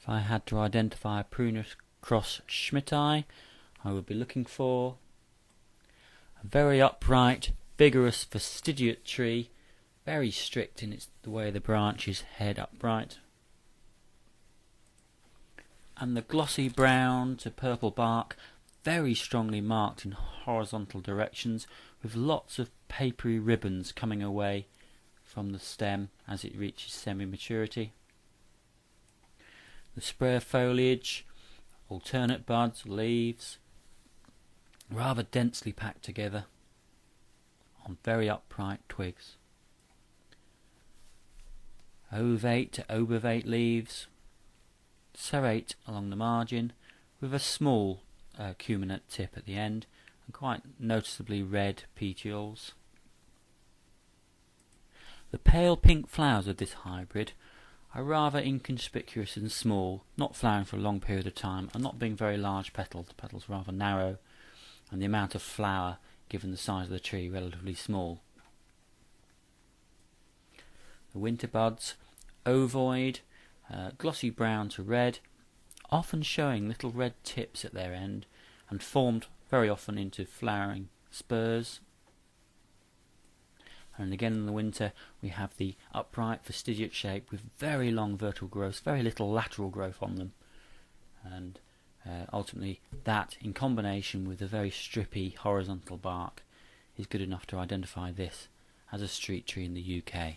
If I had to identify a Prunus cross schmittii, I would be looking for a very upright, vigorous, fastigiate tree, very strict in the way the branches head upright, and the glossy brown to purple bark very strongly marked in horizontal directions, with lots of papery ribbons coming away from the stem as it reaches semi-maturity. The spray of foliage, alternate buds, leaves, rather densely packed together on very upright twigs. Ovate to obovate leaves, serrate along the margin, with a small acuminate tip at the end, and quite noticeably red petioles. The pale pink flowers of this hybrid are rather inconspicuous and small, not flowering for a long period of time, and not being very large petals. The petals rather narrow, and the amount of flower, given the size of the tree, relatively small. The winter buds, ovoid, glossy brown to red, often showing little red tips at their end, and formed very often into flowering spurs. And again in the winter we have the upright fastigiate shape with very long vertical growth, very little lateral growth on them, and ultimately that, in combination with the very strippy horizontal bark, is good enough to identify this as a street tree in the UK.